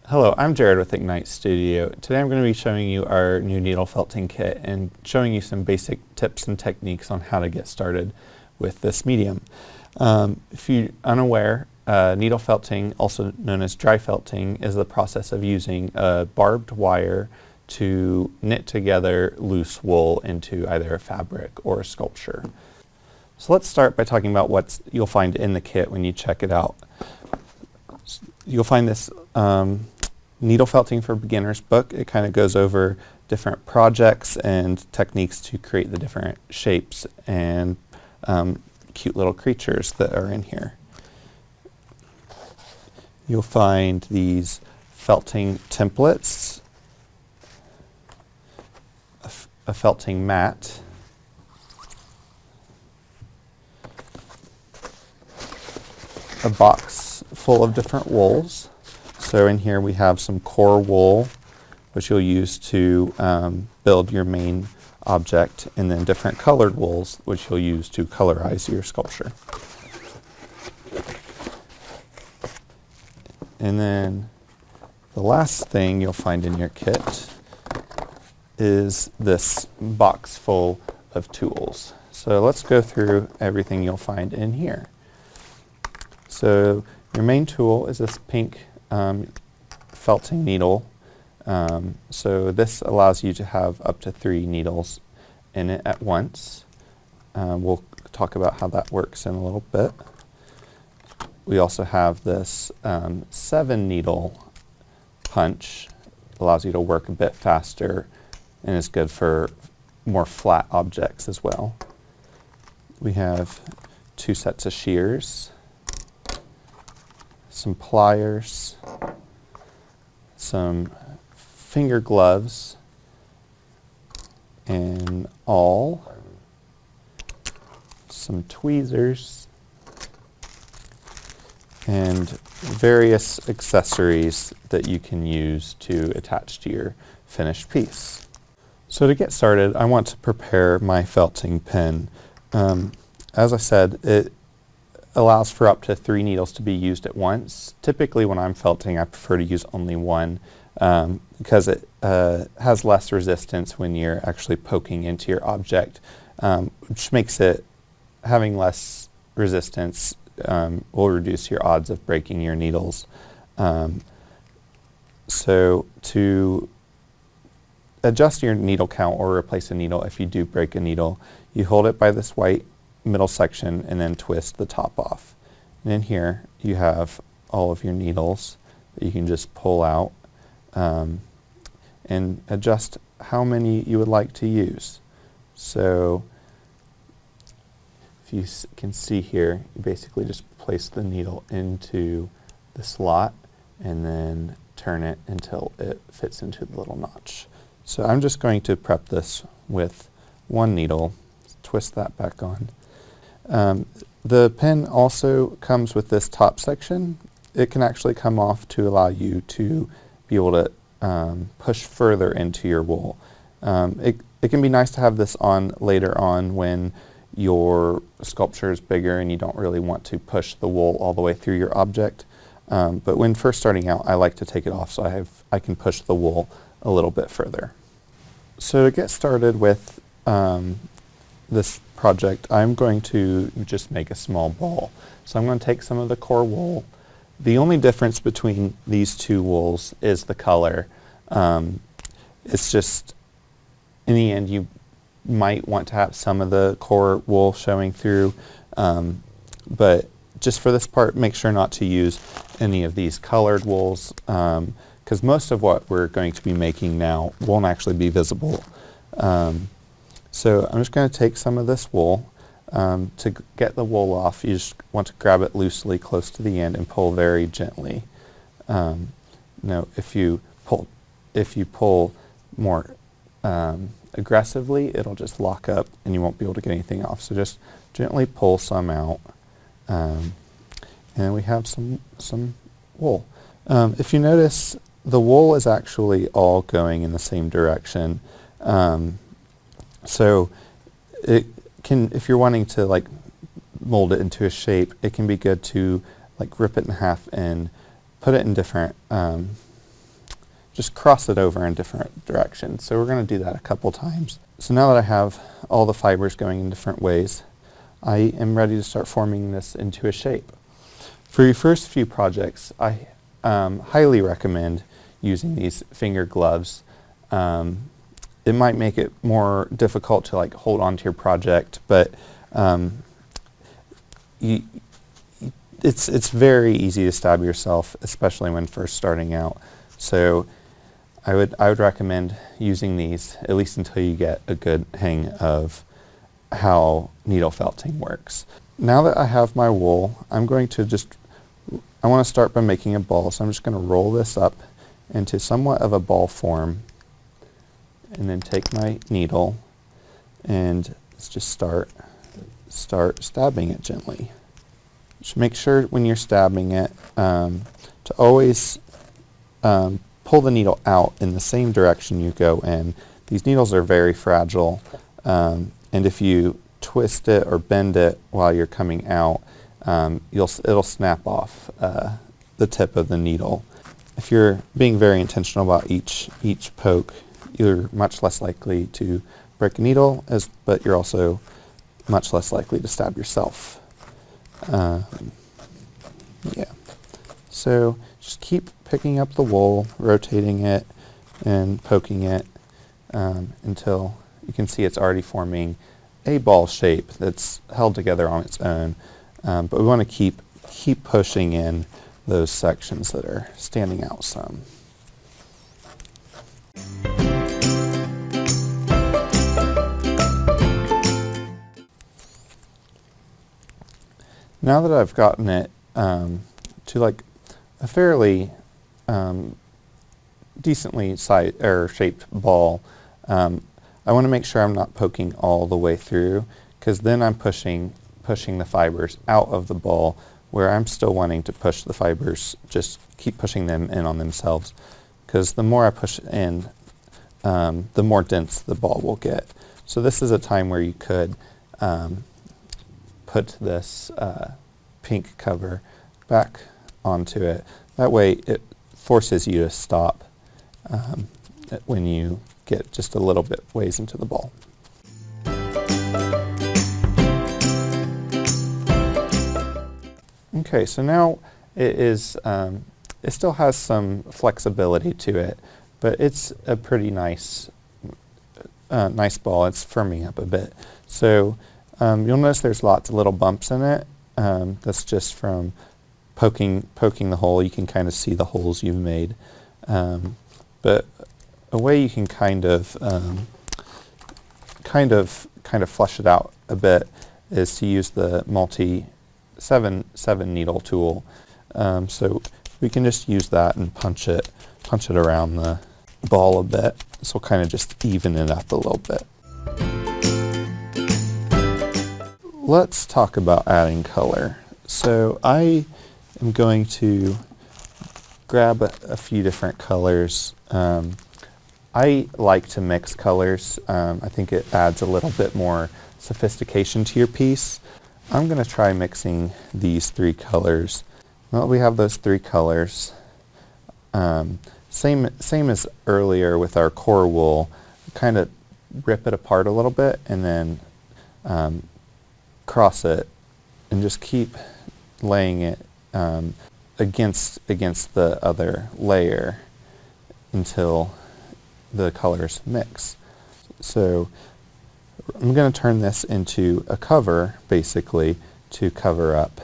Hello, I'm Jared with Ignite Studio. Today I'm going to be showing you our new needle felting kit and showing you some basic tips and techniques on how to get started with this medium. If you're unaware, needle felting, also known as dry felting, is the process of using a barbed wire to knit together loose wool into either a fabric or a sculpture. So let's start by talking about what you'll find in the kit when you check it out. You'll find this Needle Felting for Beginners book. It kind of goes over different projects and techniques to create the different shapes and cute little creatures that are in here. You'll find these felting templates, a felting mat, a box full of different wools. So in here we have some core wool, which you'll use to build your main object, and then different colored wools, which you'll use to colorize your sculpture. And then the last thing you'll find in your kit is this box full of tools. So let's go through everything you'll find in here. So your main tool is this pink felting needle. So this allows you to have up to 3 needles in it at once. We'll talk about how that works in a little bit. We also have this 7 needle punch. Allows you to work a bit faster and is good for more flat objects as well. We have 2 sets of shears, some pliers, some finger gloves, and some tweezers, and various accessories that you can use to attach to your finished piece. So to get started, I want to prepare my felting pen. As I said, it allows for up to 3 needles to be used at once. Typically when I'm felting, I prefer to use only one because it has less resistance when you're actually poking into your object, which makes it, having less resistance will reduce your odds of breaking your needles. So to adjust your needle count or replace a needle if you do break a needle, you hold it by this white middle section and then twist the top off. And in here you have all of your needles that you can just pull out and adjust how many you would like to use. So if you can see here, you basically just place the needle into the slot and then turn it until it fits into the little notch. So I'm just going to prep this with 1 needle, twist that back on. The pen also comes with this top section. It can actually come off to allow you to be able to push further into your wool. It can be nice to have this on later on when your sculpture is bigger and you don't really want to push the wool all the way through your object. But when first starting out, I like to take it off so I can push the wool a little bit further. So to get started with this project, I'm going to just make a small ball. So I'm going to take some of the core wool. The only difference between these 2 wools is the color. It's just, in the end, you might want to have some of the core wool showing through, but just for this part, make sure not to use any of these colored wools, because most of what we're going to be making now won't actually be visible. So I'm just going to take some of this wool. To get the wool off, you just want to grab it loosely close to the end and pull very gently. Now, if you pull more aggressively, it'll just lock up and you won't be able to get anything off. So just gently pull some out, and we have some wool. If you notice, the wool is actually all going in the same direction. So it can, if you're wanting to like mold it into a shape, it can be good to like rip it in half and put it in different just cross it over in different directions. So we're going to do that a couple times. So now that I have all the fibers going in different ways, I am ready to start forming this into a shape. For your first few projects, I highly recommend using these finger gloves. It might make it more difficult to like hold on to your project, but it's very easy to stab yourself, especially when first starting out. So I would recommend using these at least until you get a good hang of how needle felting works. Now that I have my wool, I want to start by making a ball, so I'm just going to roll this up into somewhat of a ball form, and then take my needle and let's just start stabbing it gently. Just make sure when you're stabbing it to always pull the needle out in the same direction you go in. These needles are very fragile, and if you twist it or bend it while you're coming out, it'll snap off the tip of the needle. If you're being very intentional about each poke, you're much less likely to break a needle, but you're also much less likely to stab yourself. Yeah. So just keep picking up the wool, rotating it, and poking it until you can see it's already forming a ball shape that's held together on its own. But we want to keep pushing in those sections that are standing out some. Now that I've gotten it to like a fairly decently shaped ball, I want to make sure I'm not poking all the way through, because then I'm pushing the fibers out of the ball, where I'm still wanting to push the fibers, just keep pushing them in on themselves, because the more I push in, the more dense the ball will get. So this is a time where you could put this pink cover back onto it. That way it forces you to stop when you get just a little bit ways into the ball. Okay, so now it still has some flexibility to it, but it's a pretty nice ball. It's firming up a bit. So you'll notice there's lots of little bumps in it. That's just from poking the hole. You can kind of see the holes you've made. But a way you can kind of flush it out a bit is to use the multi 7 needle tool. So we can just use that and punch it around the ball a bit. This will kind of just even it up a little bit. Let's talk about adding color. So I am going to grab a few different colors. I like to mix colors. I think it adds a little bit more sophistication to your piece. I'm going to try mixing these 3 colors. Well, we have those 3 colors. Same as earlier with our core wool. Kind of rip it apart a little bit and then cross it and just keep laying it against the other layer until the colors mix. So I'm going to turn this into a cover, basically, to cover up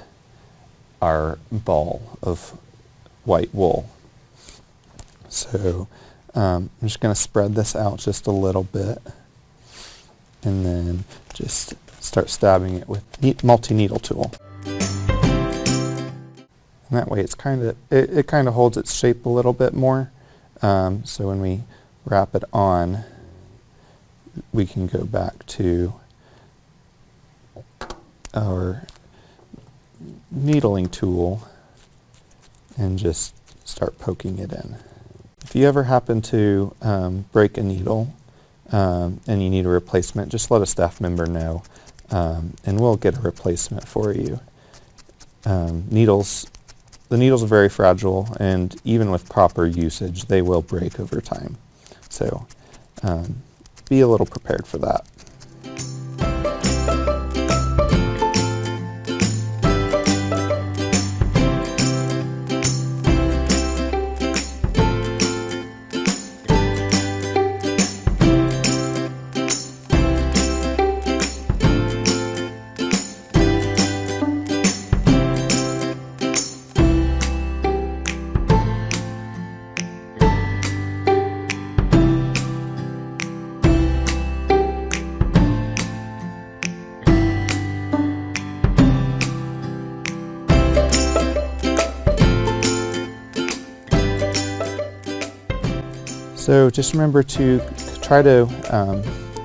our ball of white wool. So I'm just going to spread this out just a little bit and then just start stabbing it with multi-needle tool. And that way it kind of holds its shape a little bit more. So when we wrap it on, we can go back to our needling tool and just start poking it in. If you ever happen to break a needle and you need a replacement, just let a staff member know and we'll get a replacement for you. Needles the needles are very fragile, and even with proper usage, they will break over time. So be a little prepared for that. So just remember to try to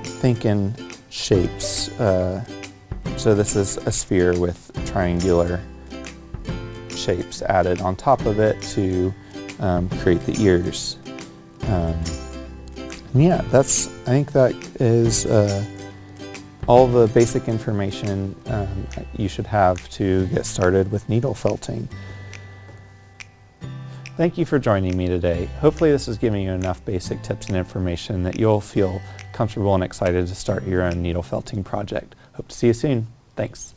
think in shapes. So this is a sphere with triangular shapes added on top of it to create the ears. Yeah, I think that is all the basic information you should have to get started with needle felting. Thank you for joining me today. Hopefully this is giving you enough basic tips and information that you'll feel comfortable and excited to start your own needle felting project. Hope to see you soon. Thanks.